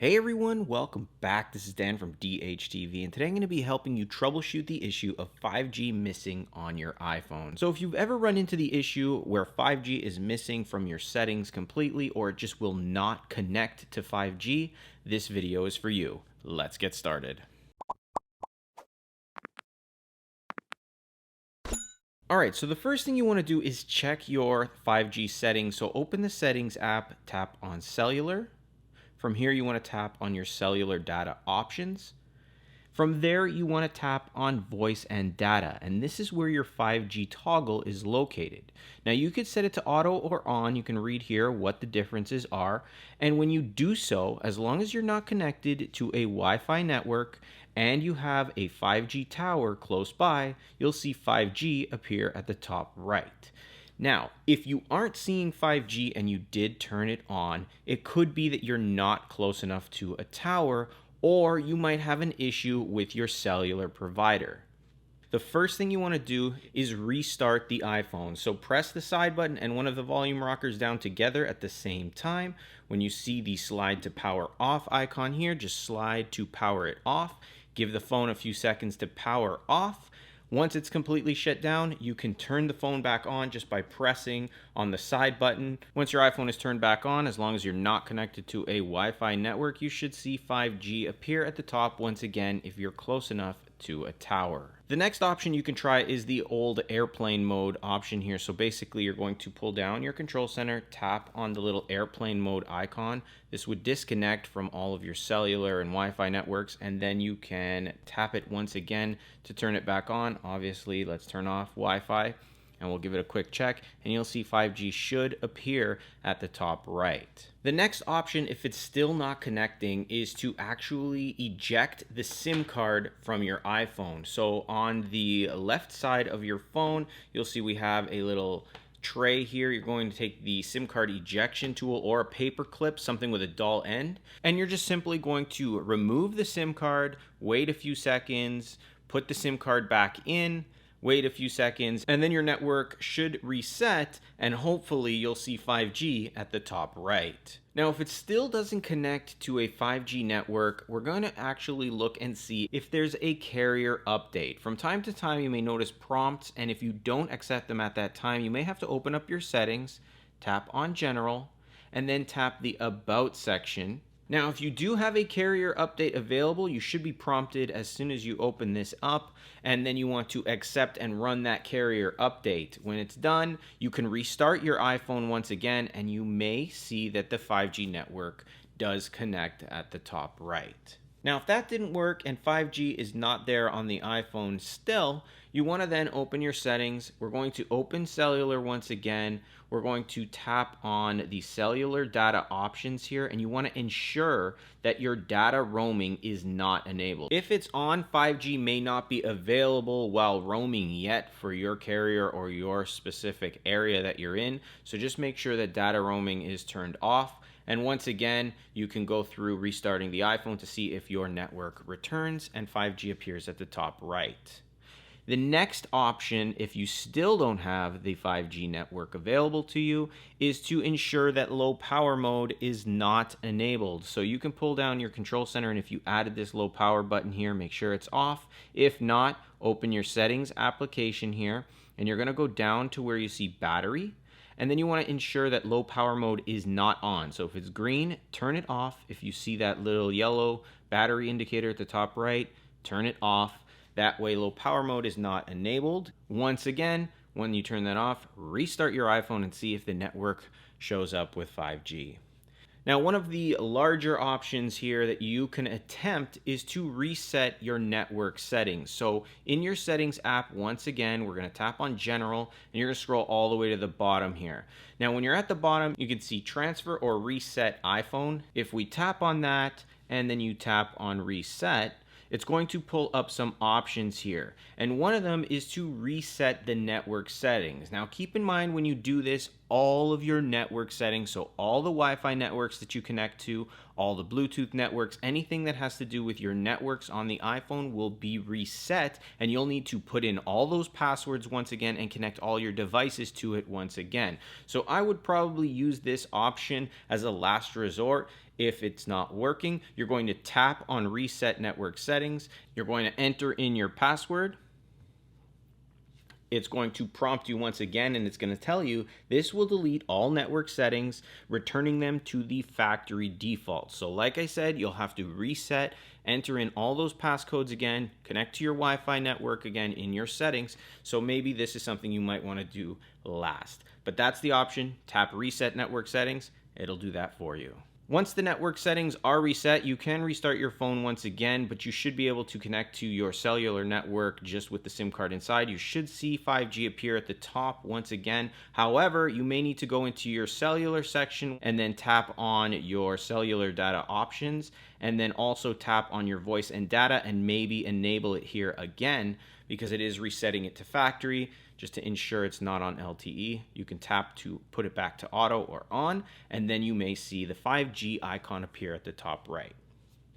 Hey everyone, welcome back. This is Dan from DHTV, and today I'm going to be helping you troubleshoot the issue of 5G missing on your iPhone. So if you've ever run into the issue where 5G is missing from your settings completely, or it just will not connect to 5G, this video is for you. Let's get started. Alright, so the first thing you want to do is check your 5G settings. So open the settings app, tap on cellular. From here, you want to tap on your cellular data options. From there, you want to tap on voice and data, and this is where your 5G toggle is located. Now, you could set it to auto or on. You can read here what the differences are. And when you do so, as long as you're not connected to a Wi-Fi network and you have a 5G tower close by, you'll see 5G appear at the top right. Now, if you aren't seeing 5G and you did turn it on, it could be that you're not close enough to a tower, or you might have an issue with your cellular provider. The first thing you want to do is restart the iPhone. So press the side button and one of the volume rockers down together at the same time. When you see the slide to power off icon here, just slide to power it off. Give the phone a few seconds to power off. Once it's completely shut down, you can turn the phone back on just by pressing on the side button. Once your iPhone is turned back on, as long as you're not connected to a Wi-Fi network, you should see 5G appear at the top once again if you're close enough to a tower. The next option you can try is the old airplane mode option here. So basically you're going to pull down your control center, tap on the little airplane mode icon. This would disconnect from all of your cellular and Wi-Fi networks, and then you can tap it once again to turn it back on. Obviously, let's turn off Wi-Fi and we'll give it a quick check, and you'll see 5G should appear at the top right. The next option, if it's still not connecting, is to actually eject the SIM card from your iPhone. So on the left side of your phone, you'll see we have a little tray here. You're going to take the SIM card ejection tool or a paper clip, something with a dull end, and you're just simply going to remove the SIM card, wait a few seconds, put the SIM card back in, wait a few seconds, and then your network should reset, and hopefully you'll see 5G at the top right. Now, if it still doesn't connect to a 5G network, we're going to actually look and see if there's a carrier update. From time to time, you may notice prompts, and if you don't accept them at that time, you may have to open up your settings, tap on General, and then tap the About section. Now, if you do have a carrier update available, you should be prompted as soon as you open this up, and then you want to accept and run that carrier update. When it's done, you can restart your iPhone once again, and you may see that the 5G network does connect at the top right. Now, if that didn't work and 5G is not there on the iPhone still, you want to then open your settings. We're going to open cellular once again. We're going to tap on the cellular data options here, and you want to ensure that your data roaming is not enabled. If it's on, 5G may not be available while roaming yet for your carrier or your specific area that you're in. So just make sure that data roaming is turned off. And once again, you can go through restarting the iPhone to see if your network returns and 5G appears at the top right. The next option, if you still don't have the 5G network available to you, is to ensure that low power mode is not enabled. So you can pull down your control center, and if you added this low power button here, make sure it's off. If not, open your settings application here, and you're going to go down to where you see battery. And then you want to ensure that low power mode is not on. So if it's green, turn it off. If you see that little yellow battery indicator at the top right, turn it off. That way low power mode is not enabled. Once again, when you turn that off, restart your iPhone and see if the network shows up with 5G. Now, one of the larger options here that you can attempt is to reset your network settings. So in your settings app, once again, we're going to tap on General, and you're going to scroll all the way to the bottom here. Now, when you're at the bottom, you can see Transfer or Reset iPhone. If we tap on that and then you tap on Reset, it's going to pull up some options here, and one of them is to reset the network settings. Now keep in mind, when you do this, all of your network settings, so all the Wi-Fi networks that you connect to, all the Bluetooth networks, anything that has to do with your networks on the iPhone will be reset, and you'll need to put in all those passwords once again and connect all your devices to it once again. So I would probably use this option as a last resort. if it's not working. You're going to tap on Reset Network Settings. You're going to enter in your password. It's going to prompt you once again, and it's going to tell you this will delete all network settings, returning them to the factory default. So like I said, you'll have to reset, enter in all those passcodes again, connect to your Wi-Fi network again in your settings. So maybe this is something you might want to do last. But that's the option. Tap Reset Network Settings. It'll do that for you. Once the network settings are reset, you can restart your phone once again, but you should be able to connect to your cellular network just with the SIM card inside. You should see 5G appear at the top once again. However, you may need to go into your cellular section and then tap on your cellular data options, and then also tap on your voice and data and maybe enable it here again because it is resetting it to factory. Just to ensure it's not on LTE, you can tap to put it back to auto or on, and then you may see the 5G icon appear at the top right.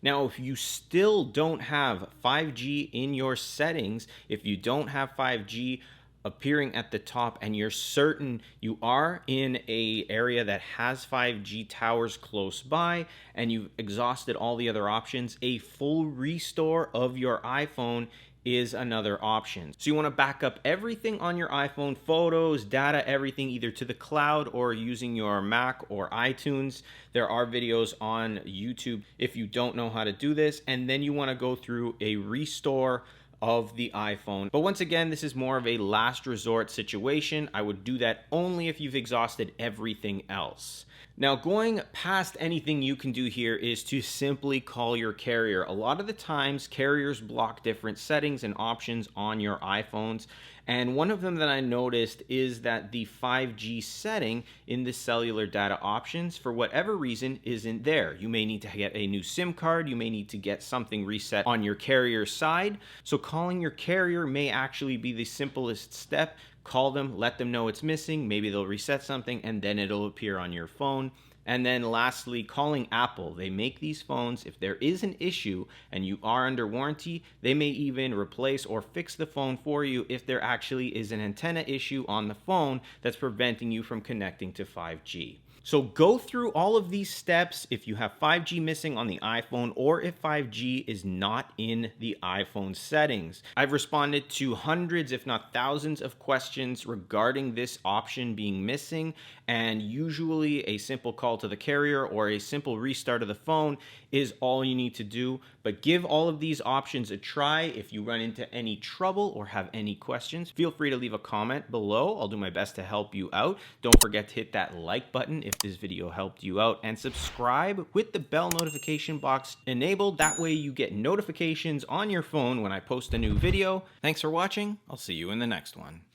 Now, if you still don't have 5G in your settings, if you don't have 5G appearing at the top and you're certain you are in an area that has 5G towers close by and you've exhausted all the other options, a full restore of your iPhone is another option. So you want to back up everything on your iPhone, photos, data, everything, either to the cloud or using your Mac or iTunes. There are videos on YouTube if you don't know how to do this, and then you want to go through a restore of the iPhone. But once again, this is more of a last resort situation. I would do that only if you've exhausted everything else. Now, going past anything you can do here is to simply call your carrier. A lot of the times, carriers block different settings and options on your iPhones. And one of them that I noticed is that the 5G setting in the cellular data options, for whatever reason, isn't there. You may need to get a new SIM card. You may need to get something reset on your carrier side. So calling your carrier may actually be the simplest step. Call them, let them know it's missing. Maybe they'll reset something and then it'll appear on your phone. And then lastly, calling Apple. They make these phones. If there is an issue and you are under warranty, they may even replace or fix the phone for you if there actually is an antenna issue on the phone that's preventing you from connecting to 5G. So go through all of these steps if you have 5G missing on the iPhone or if 5G is not in the iPhone settings. I've responded to hundreds, if not thousands, of questions regarding this option being missing, and usually a simple call to the carrier or a simple restart of the phone is all you need to do. But give all of these options a try. If you run into any trouble or have any questions, feel free to leave a comment below. I'll do my best to help you out. Don't forget to hit that like button if this video helped you out, and subscribe with the bell notification box enabled. That way you get notifications on your phone when I post a new video. Thanks for watching. I'll see you in the next one.